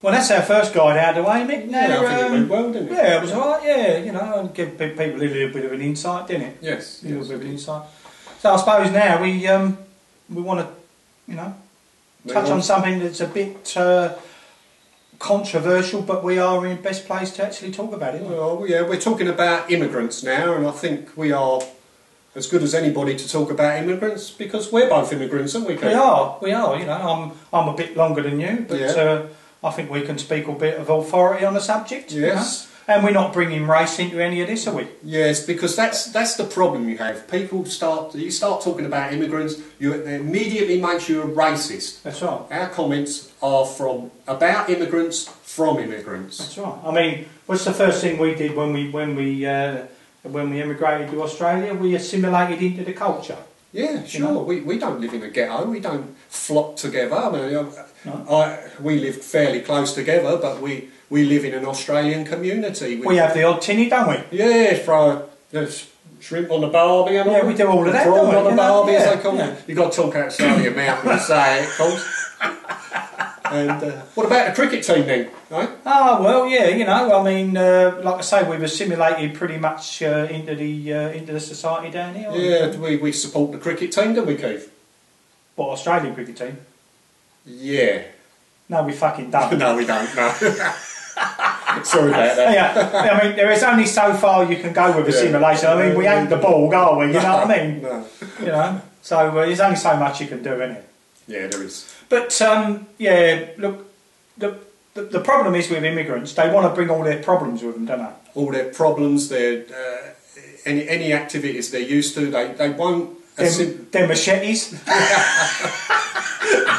Well, that's our first guide out of the way, Mick. Yeah, Now, I think it went well, didn't it? Yeah, it was alright, yeah, you know, and give people a little bit of an insight, didn't it? Yes. A little bit of an insight. So I suppose now we want to, you know, touch on something that's a bit controversial, but we are in the best place to actually talk about it. Well, yeah, we're talking about immigrants now, and I think we are as good as anybody to talk about immigrants because we're both immigrants, aren't we, Keith? We are, you know, I'm a bit longer than you, but I think we can speak a bit of authority on the subject. Yes. You know? And we're not bringing race into any of this, are we? Yes, because that's the problem you have. You start talking about immigrants, it immediately makes you a racist. That's right. Our comments are about immigrants from immigrants. That's right. I mean, what's the first thing we did when we emigrated to Australia? We assimilated into the culture. Yeah, sure. You know? We don't live in a ghetto. We don't flock together. I mean, no. We lived fairly close together, but we live in an Australian community. We have the odd tinny, don't we? Yeah, throw shrimp on the barbie and all. Yeah, we do all of that, don't we? On the barbie, as they call it. You've got to talk outside your mouth when you say it, of course. And what about the cricket team then? Right? Oh well, yeah, you know, I mean, like I say, we've assimilated pretty much into the society down here. Yeah, we support the cricket team, don't we, Keith? What, Australian cricket team? Yeah. No, we fucking don't. No, we don't. No. Sorry about that. Yeah, I mean, there is only so far you can go with assimilation. I mean, we ain't the ball, are we? You know what I mean? No. You know, so there's only so much you can do, isn't it? Yeah, there is. But yeah, look, the problem is with immigrants, they want to bring all their problems with them, don't they? All their problems, their any activities they're used to, they won't. Their machetes.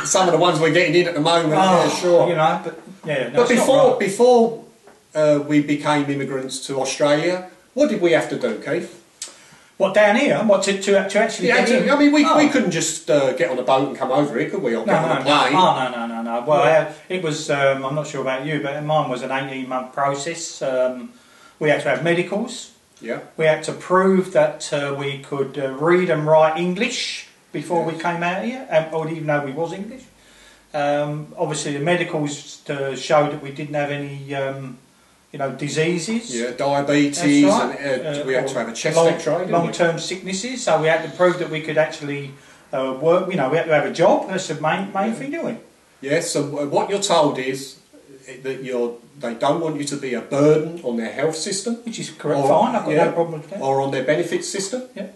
Some of the ones we're getting in at the moment, yeah, sure. You know, but yeah. No, but before we became immigrants to Australia, what did we have to do, Keith? What, down here? What, to actually get in? I mean, we couldn't just get on a boat and come over here, could we? Or get on a plane? No. Well, it was, I'm not sure about you, but mine was an 18-month process. We had to have medicals. Yeah. We had to prove that we could read and write English before we came out here, or even though we was English. Obviously, the medicals showed that we didn't have any... you know, diseases. Yeah, diabetes, right. And we had to have a chest X-ray. Long-term sicknesses, so we had to prove that we could actually work. You know, we had to have a job. That's the main thing doing. Yeah. So what you're told is that they don't want you to be a burden on their health system, which is correct. Fine, I've got no problem with that. Or on their benefits system. Yeah.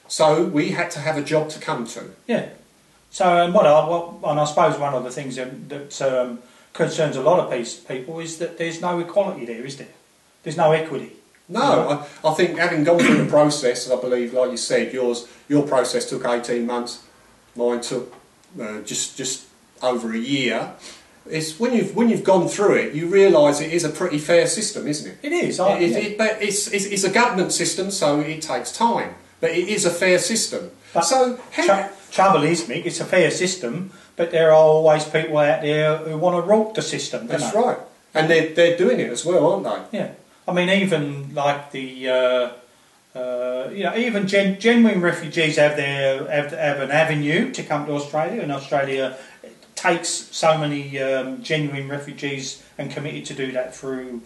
So we had to have a job to come to. Yeah. So and I suppose one of the things that concerns a lot of people is that there's no equality there, is there? There's no equity. No, I think having gone through the process, I believe, like you said, your process took 18 months, mine took just over a year. It's when you've gone through it, you realise it is a pretty fair system, isn't it? It is. But it's a government system, so it takes time. But it is a fair system. But so trouble is, Mick, it's a fair system. But there are always people out there who want to rot the system. That's right, and they're doing it as well, aren't they? Yeah, I mean, even like the you know, even genuine refugees have an avenue to come to Australia, and Australia takes so many genuine refugees and committed to do that through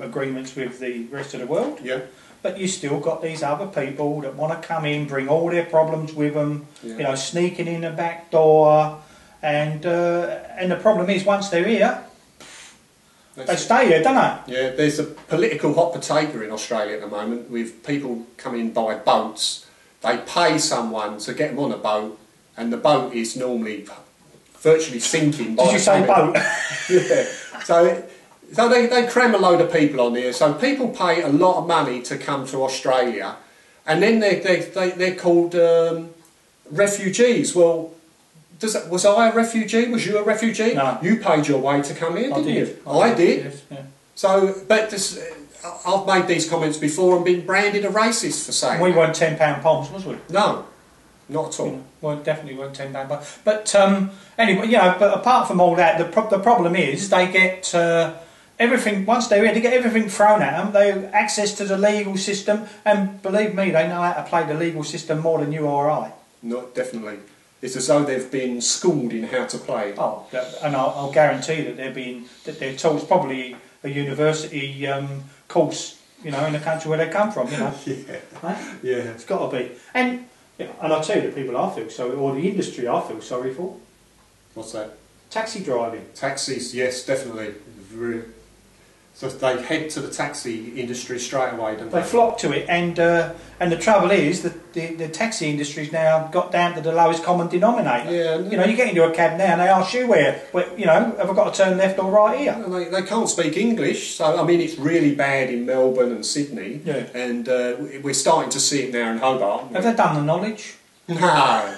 agreements with the rest of the world. Yeah. But you still got these other people that want to come in, bring all their problems with them, you know, sneaking in the back door, and the problem is once they're here, they stay here, don't they? Yeah, there's a political hot potato in Australia at the moment with people coming by boats. They pay someone to get them on a boat, and the boat is normally virtually sinking. Did you say boat? Yeah. So they cram a load of people on here. So people pay a lot of money to come to Australia, and then they're called refugees. Well, was I a refugee? Was you a refugee? No. You paid your way to come here, didn't you? I did. Yes, yeah. So, but I've made these comments before and been branded a racist for saying. We weren't £10 bombs, was we? No, not at all. Well, definitely weren't £10 bombs. But anyway, you know. But apart from all that, the problem is they get. Everything, once they're here, they get everything thrown at them. They have access to the legal system, and believe me, they know how to play the legal system more than you or I. No, definitely. It's as though they've been schooled in how to play. Oh, and I'll guarantee that they're taught. It's probably a university course, you know, in the country where they come from. You know, Yeah, right? yeah. It's got to be. And I'll tell you, the people I feel sorry, or the industry I feel sorry for. What's that? Taxi driving. Taxis, yes, definitely. So they head to the taxi industry straight away, don't they? They flock to it, and the trouble is that the taxi industry's now got down to the lowest common denominator. Yeah, you know, you get into a cab now and they ask you where you know, have I got to turn left or right here? And they can't speak English, so I mean it's really bad in Melbourne and Sydney, Yeah. and we're starting to see it now in Hobart. Have they done the knowledge? No.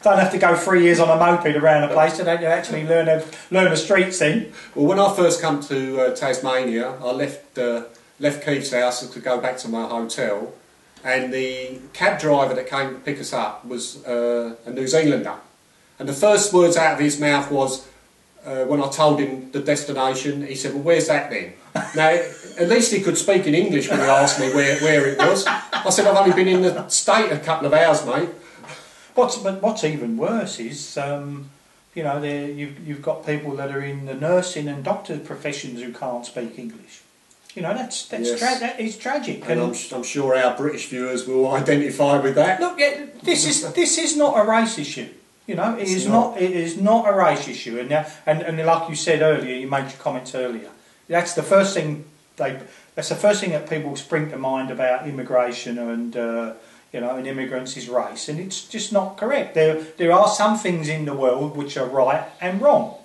Don't have to go 3 years on a moped around a place, don't you actually learn the streets then? Well, when I first come to Tasmania, I left Keith's house to go back to my hotel, and the cab driver that came to pick us up was a New Zealander. And the first words out of his mouth was, when I told him the destination, he said, "Well, where's that then?" Now, at least he could speak in English when he asked me where it was. I said, "I've only been in the state a couple of hours, mate." What's even worse is, you know, you've got people that are in the nursing and doctor professions who can't speak English. You know, that is tragic. And I'm sure our British viewers will identify with that. Look, this is not a race issue. You know, it is not a race issue. And like you said earlier, you made your comments earlier. That's the first thing that people spring to mind about immigration and. You know, and immigrants is race, and it's just not correct. There are some things in the world which are right and wrong,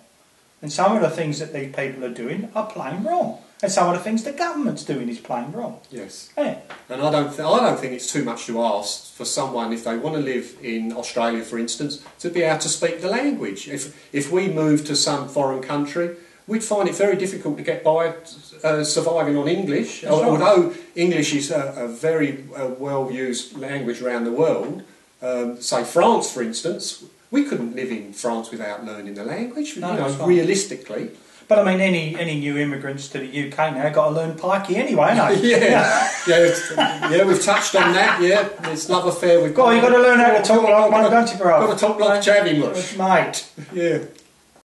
and some of the things that these people are doing are plain wrong, and some of the things the government's doing is plain wrong. Yes. Yeah. And I don't think it's too much to ask for someone, if they want to live in Australia, for instance, to be able to speak the language. If we moved to some foreign country, we'd find it very difficult to get by surviving on English. That's right. Although English is a very well-used language around the world. Say France, for instance, we couldn't live in France without learning the language, No, you know, that's right. realistically. But I mean, any new immigrants to the UK now got to learn pikey anyway, haven't they? Yeah, we've touched on that. Yeah, this love affair we've got. Well, you've got to learn how to talk like one, don't you, bro? Got to talk like Javi much, mate. Yeah.